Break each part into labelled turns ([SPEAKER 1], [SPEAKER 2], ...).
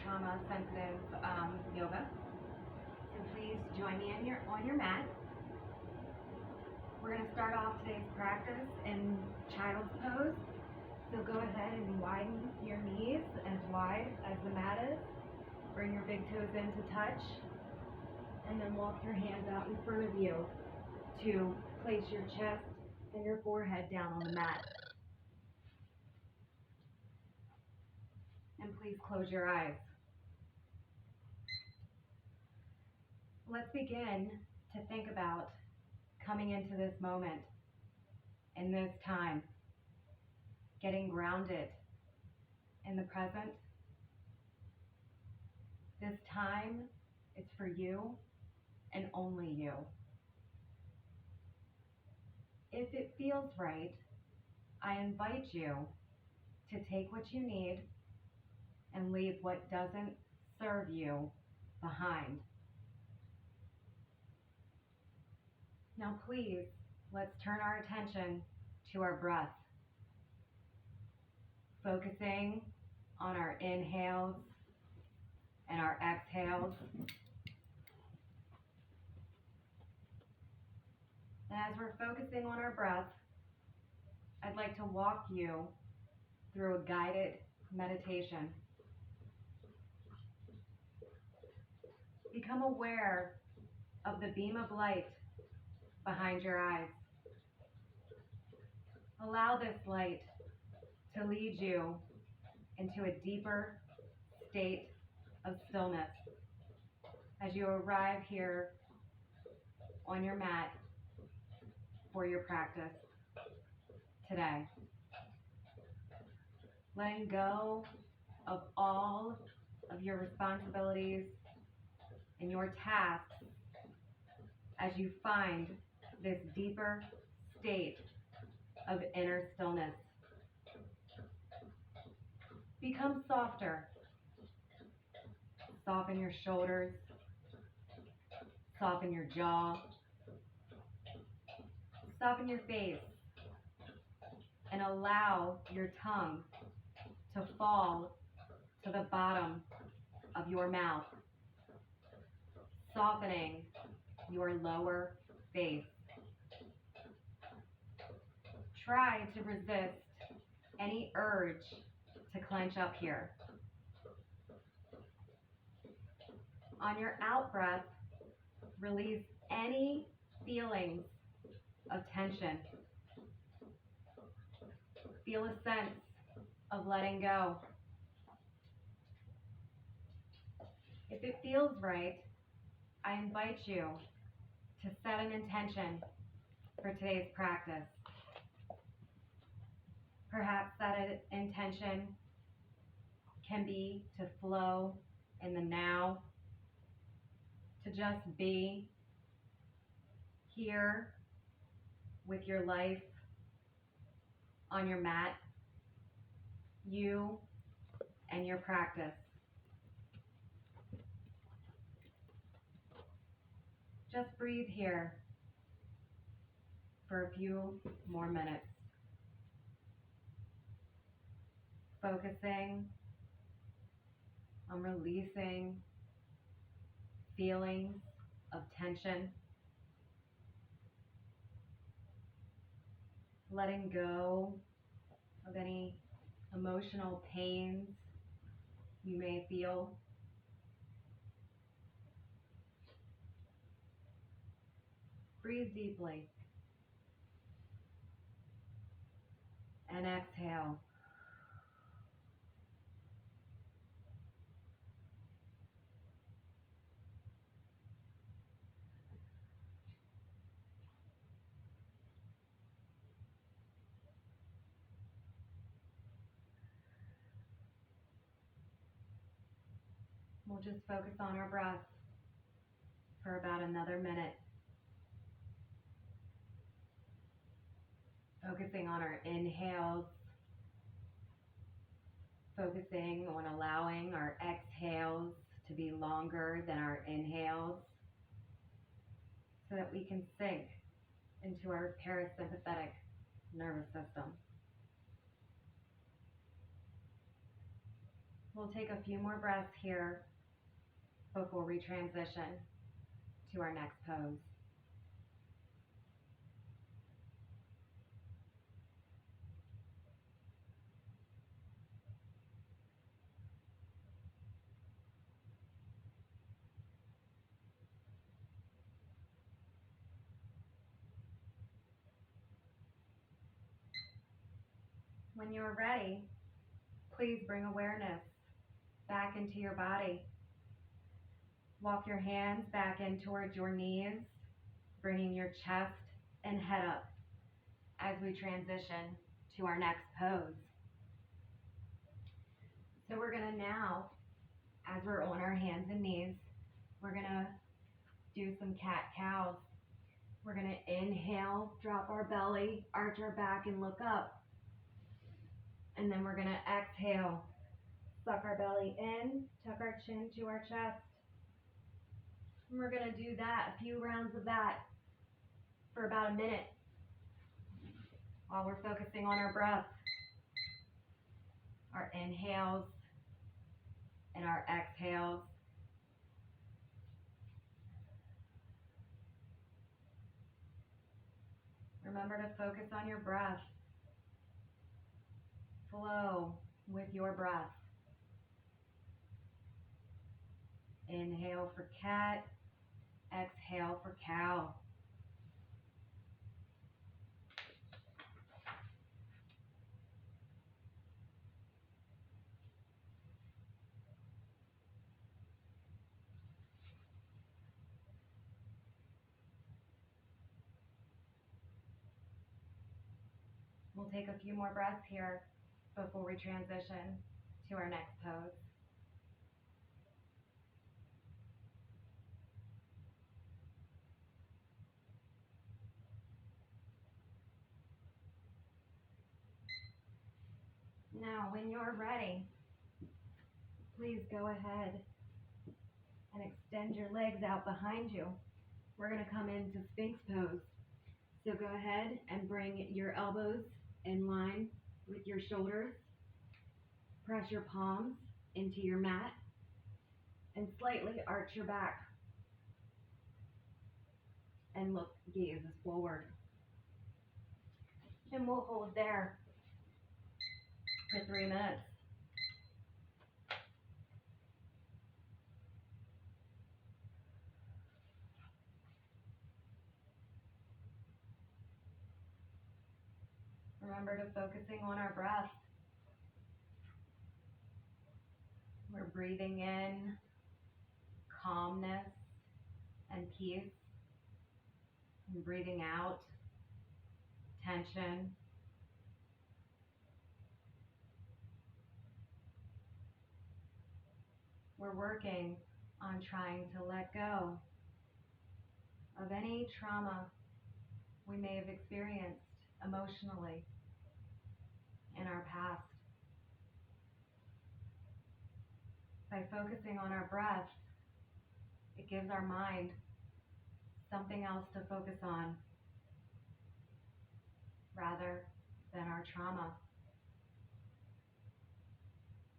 [SPEAKER 1] trauma sensitive yoga. So please join me on your mat. We're going to start off today's practice in child's pose. So go ahead and widen your knees as wide as the mat is. Bring your big toes in to touch. And then walk your hands out in front of you to place your chest and your forehead down on the mat. And please close your eyes. Let's begin to think about coming into this moment, in this time, getting grounded in the present. This time is for you and only you. If it feels right, I invite you to take what you need and leave what doesn't serve you behind. Now please, let's turn our attention to our breath, focusing on our inhales and our exhales. And as we're focusing on our breath, I'd like to walk you through a guided meditation. Become aware of the beam of light behind your eyes. Allow this light to lead you into a deeper state of stillness as you arrive here on your mat for your practice today. Letting go of all of your responsibilities and your tasks as you find this deeper state of inner stillness. Become softer. Soften your shoulders. Soften your jaw. Soften your face. And allow your tongue to fall to the bottom of your mouth, softening your lower face. Try to resist any urge to clench up here. On your out breath, release any feelings of tension. Feel a sense of letting go. If it feels right, I invite you to set an intention for today's practice. Perhaps that intention can be to flow in the now, to just be here with your life on your mat, you and your practice. Just breathe here for a few more minutes, focusing on releasing feelings of tension, letting go of any emotional pains you may feel. Breathe deeply and exhale. We'll just focus on our breath for about another minute. Focusing on our inhales, focusing on allowing our exhales to be longer than our inhales so that we can sink into our parasympathetic nervous system. We'll take a few more breaths here before we transition to our next pose. When you're ready, please bring awareness back into your body. Walk your hands back in towards your knees, bringing your chest and head up as we transition to our next pose. So we're gonna now, as we're on our hands and knees, we're gonna do some cat-cows. We're gonna inhale, drop our belly, arch our back and look up. And then we're gonna exhale, suck our belly in, tuck our chin to our chest. And we're gonna do that, a few rounds of that for about a minute while we're focusing on our breath. Our inhales and our exhales. Remember to focus on your breath. Flow with your breath. Inhale for cat, exhale for cow. We'll take a few more breaths here before we transition to our next pose. Now, when you're ready, please go ahead and extend your legs out behind you. We're going to come into Sphinx pose. So go ahead and bring your elbows in line with your shoulders. Press your palms into your mat and slightly arch your back. And look, gaze forward. And we'll hold there for 3 minutes. Remember to focusing on our breath. We're breathing in calmness and peace, and breathing out tension. We're working on trying to let go of any trauma we may have experienced emotionally in our past. By focusing on our breath, it gives our mind something else to focus on rather than our trauma.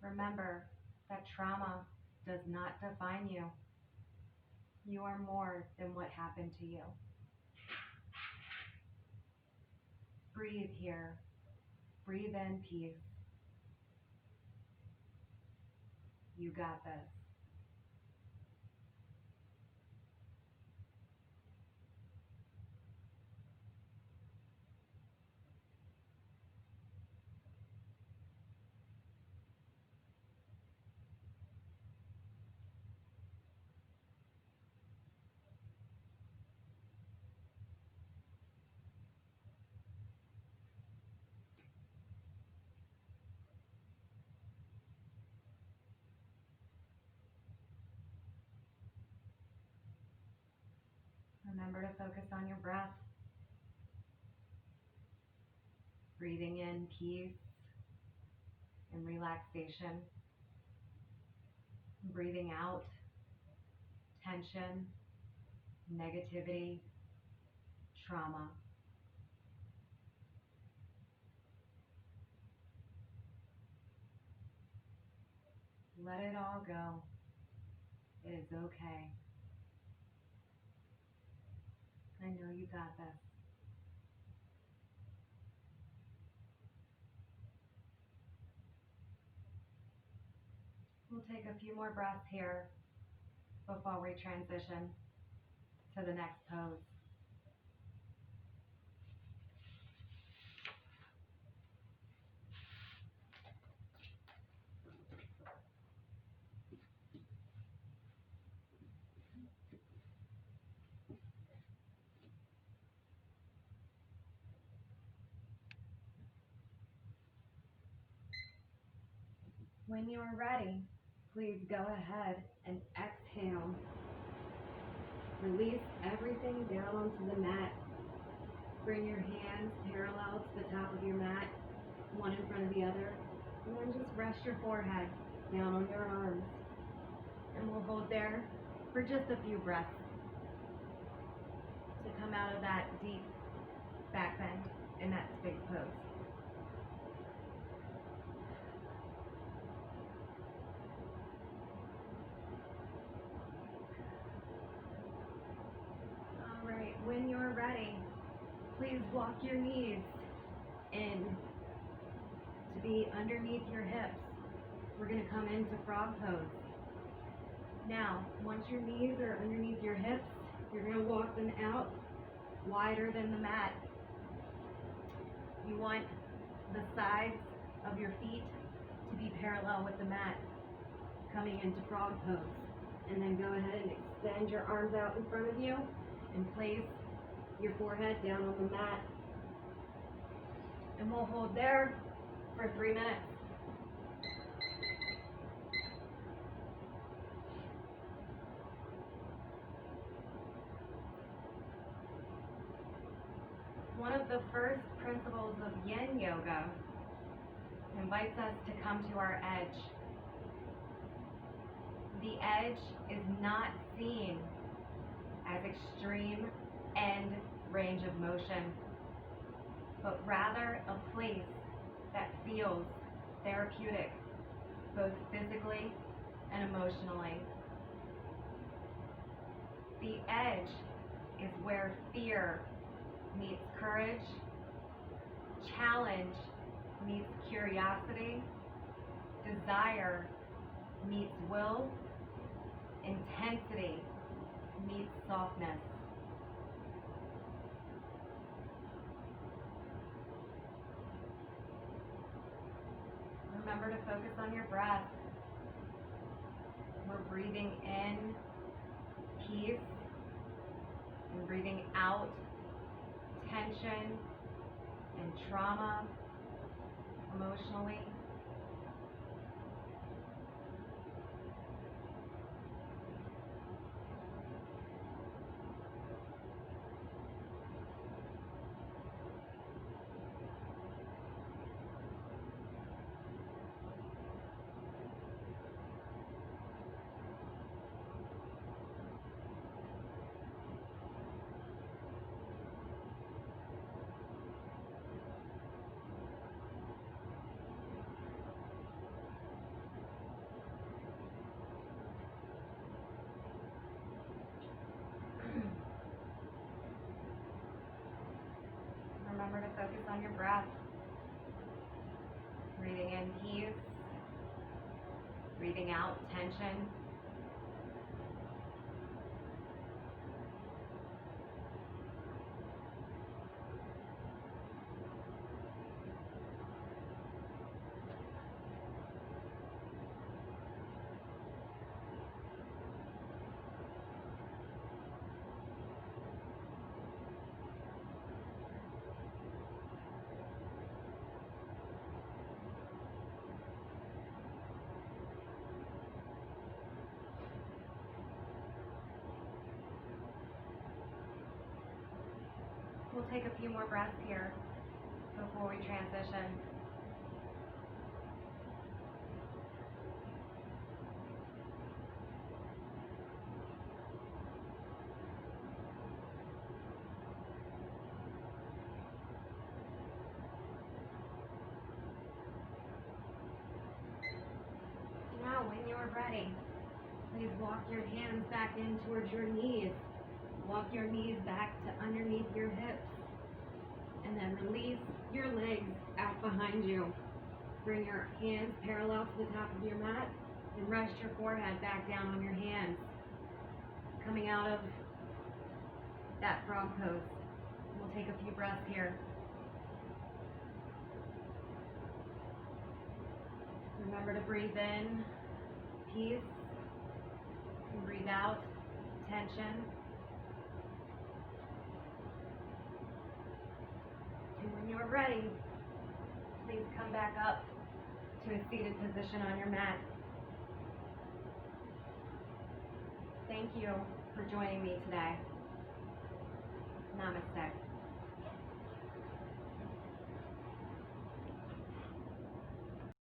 [SPEAKER 1] Remember that trauma does not define you. You are more than what happened to you. Breathe here. Breathe in peace. You got this. Remember to focus on your breath. Breathing in peace and relaxation. Breathing out tension, negativity, trauma. Let it all go. It is okay. I know you got this. We'll take a few more breaths here before we transition to the next pose. When you are ready, please go ahead and exhale. Release everything down onto the mat. Bring your hands parallel to the top of your mat, one in front of the other, and then just rest your forehead down on your arms. And we'll hold there for just a few breaths to come out of that deep back bend in that space pose. When you're ready, please walk your knees in to be underneath your hips. We're going to come into frog pose. Now, once your knees are underneath your hips, you're going to walk them out wider than the mat. You want the sides of your feet to be parallel with the mat coming into frog pose. And then go ahead and extend your arms out in front of you and place your forehead down on the mat. And we'll hold there for 3 minutes. One of the first principles of Yin Yoga invites us to come to our edge. The edge is not seen as extreme end range of motion, but rather a place that feels therapeutic, both physically and emotionally. The edge is where fear meets courage, challenge meets curiosity, desire meets will, intensity meets softness. Remember to focus on your breath. We're breathing in peace and breathing out tension and trauma emotionally. Remember to focus on your breath. Breathing in peace, breathing out tension. We'll take a few more breaths here before we transition. Now, when you're ready, please walk your hands back in towards your knees. Walk your knees back to underneath your hips. And then release your legs out behind you. Bring your hands parallel to the top of your mat and rest your forehead back down on your hands. Coming out of that frog pose. We'll take a few breaths here. Remember to breathe in peace and breathe out tension. And when you're ready, please come back up to a seated position on your mat. Thank you for joining me today. Namaste.